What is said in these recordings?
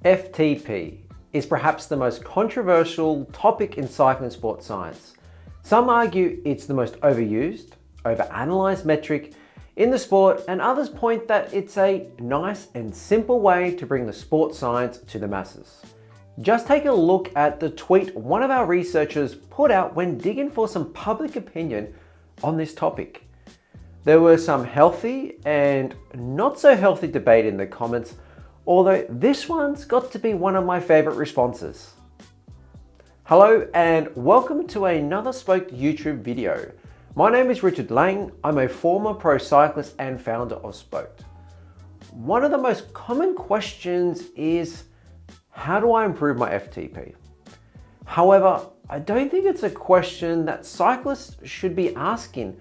FTP is perhaps the most controversial topic in cycling sport science. Some argue it's the most overused, overanalyzed metric in the sport, and others point that it's a nice and simple way to bring the sport science to the masses. Just take a look at the tweet one of our researchers put out when digging for some public opinion on this topic. There were some healthy and not so healthy debate in the comments, although this one's got to be one of my favorite responses. Hello and welcome to another Spoked YouTube video. My name is Richard Lang. I'm a former pro cyclist and founder of Spoked. One of the most common questions is, how do I improve my FTP? However, I don't think it's a question that cyclists should be asking,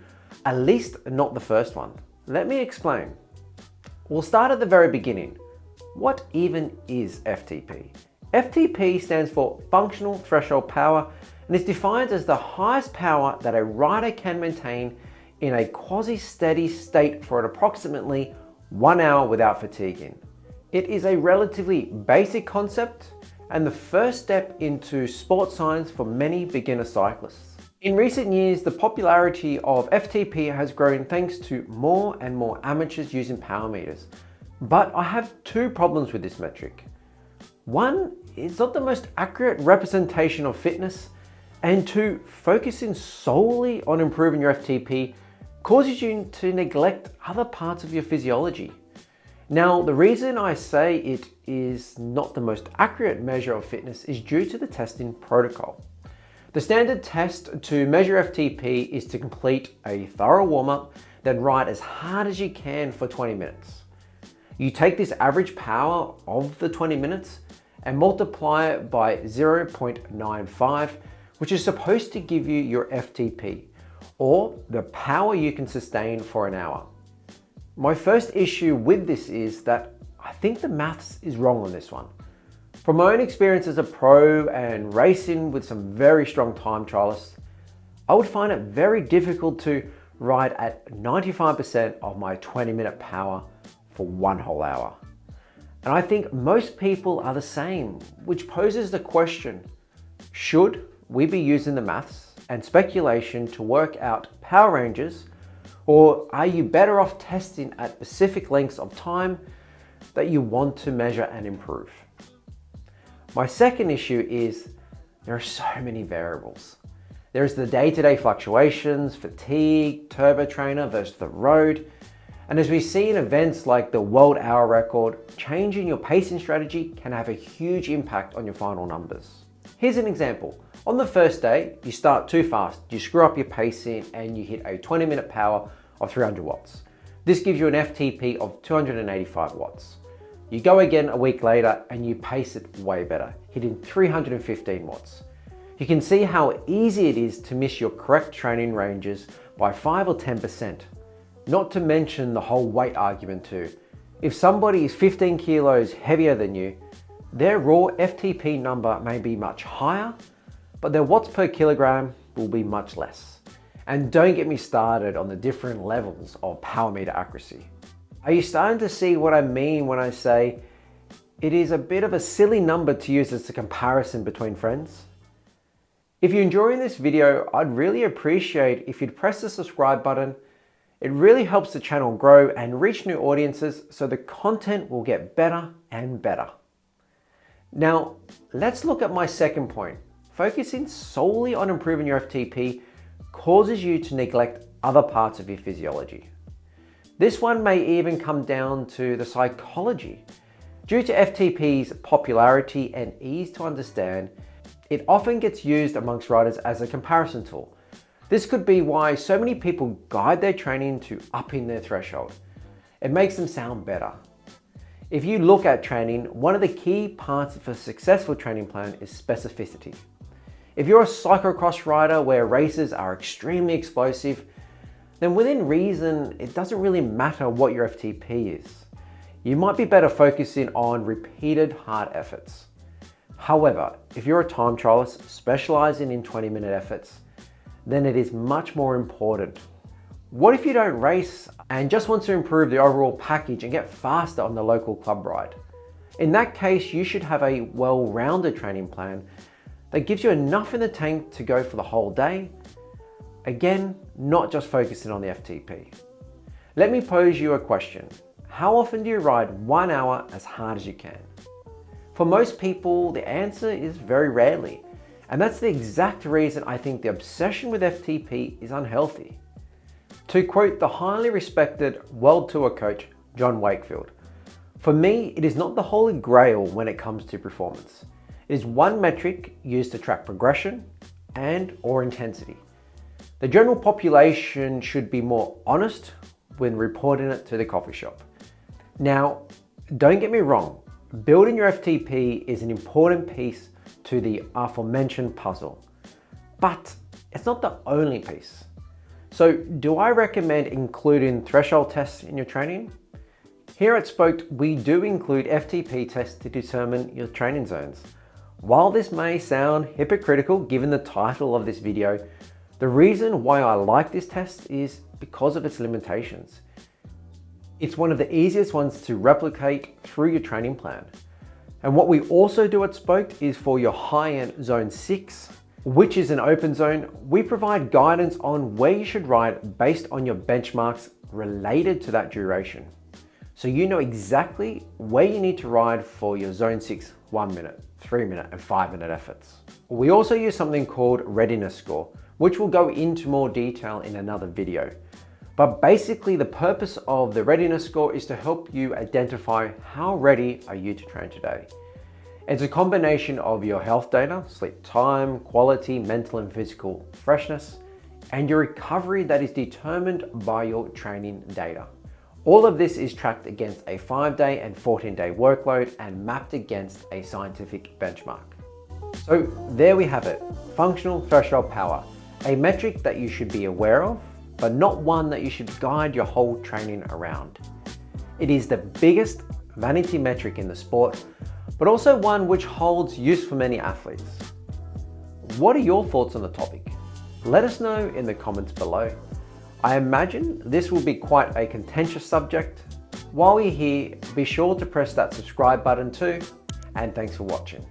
at least not the first one. Let me explain. We'll start at the very beginning. What even is FTP? FTP stands for Functional Threshold Power and is defined as the highest power that a rider can maintain in a quasi-steady state for approximately 1 hour without fatiguing. It is a relatively basic concept and the first step into sports science for many beginner cyclists. In recent years, the popularity of FTP has grown thanks to more and more amateurs using power meters. But I have two problems with this metric. One, it's not the most accurate representation of fitness, and two, focusing solely on improving your FTP causes you to neglect other parts of your physiology. Now, the reason I say it is not the most accurate measure of fitness is due to the testing protocol. The standard test to measure FTP is to complete a thorough warm-up, then ride as hard as you can for 20 minutes. You take this average power of the 20 minutes and multiply it by 0.95, which is supposed to give you your FTP, or the power you can sustain for an hour. My first issue with this is that I think the maths is wrong on this one. From my own experience as a pro and racing with some very strong time trialists, I would find it very difficult to ride at 95% of my 20-minute power for 1 whole hour. And I think most people are the same, which poses the question, should we be using the maths and speculation to work out power ranges, or are you better off testing at specific lengths of time that you want to measure and improve? My second issue is there are so many variables. There's the day-to-day fluctuations, fatigue, turbo trainer versus the road. And as we see in events like the World Hour Record, changing your pacing strategy can have a huge impact on your final numbers. Here's an example. On the first day, you start too fast, you screw up your pacing and you hit a 20-minute power of 300 watts. This gives you an FTP of 285 watts. You go again a week later and you pace it way better, hitting 315 watts. You can see how easy it is to miss your correct training ranges by 5 or 10%. Not to mention the whole weight argument too. If somebody is 15 kilos heavier than you, their raw FTP number may be much higher, but their watts per kilogram will be much less. And don't get me started on the different levels of power meter accuracy. Are you starting to see what I mean when I say it is a bit of a silly number to use as a comparison between friends? If you're enjoying this video, I'd really appreciate if you'd press the subscribe button. It really helps the channel grow and reach new audiences so the content will get better and better. Now, let's look at my second point. Focusing solely on improving your FTP causes you to neglect other parts of your physiology. This one may even come down to the psychology. Due to FTP's popularity and ease to understand, it often gets used amongst riders as a comparison tool. This could be why so many people guide their training to upping their threshold. It makes them sound better. If you look at training, one of the key parts of a successful training plan is specificity. If you're a cyclocross rider where races are extremely explosive, then within reason, it doesn't really matter what your FTP is. You might be better focusing on repeated hard efforts. However, if you're a time trialist specializing in 20-minute efforts, then it is much more important. What if you don't race and just want to improve the overall package and get faster on the local club ride? In that case, you should have a well-rounded training plan that gives you enough in the tank to go for the whole day. Again, not just focusing on the FTP. Let me pose you a question. How often do you ride 1 hour as hard as you can? For most people, the answer is very rarely. And that's the exact reason I think the obsession with FTP is unhealthy. To quote the highly respected World Tour coach, John Wakefield, "For me, it is not the holy grail when it comes to performance. It is one metric used to track progression and/or intensity. The general population should be more honest when reporting it to the coffee shop." Now, don't get me wrong, building your FTP is an important piece to the aforementioned puzzle, but it's not the only piece. So do I recommend including threshold tests in your training? Here at Spoked, we do include FTP tests to determine your training zones. While this may sound hypocritical given the title of this video, the reason why I like this test is because of its limitations. It's one of the easiest ones to replicate through your training plan. And what we also do at Spoked is for your high-end Zone 6, which is an open zone, we provide guidance on where you should ride based on your benchmarks related to that duration. So you know exactly where you need to ride for your Zone 6 1 minute, 3 minute and 5 minute efforts. We also use something called readiness score, which we'll go into more detail in another video. But basically the purpose of the readiness score is to help you identify how ready are you to train today. It's a combination of your health data, sleep time, quality, mental and physical freshness, and your recovery that is determined by your training data. All of this is tracked against a 5-day and 14-day workload and mapped against a scientific benchmark. So there we have it, functional threshold power, a metric that you should be aware of, but not one that you should guide your whole training around. It is the biggest vanity metric in the sport, but also one which holds use for many athletes. What are your thoughts on the topic? Let us know in the comments below. I imagine this will be quite a contentious subject. While you're here, be sure to press that subscribe button too, and thanks for watching.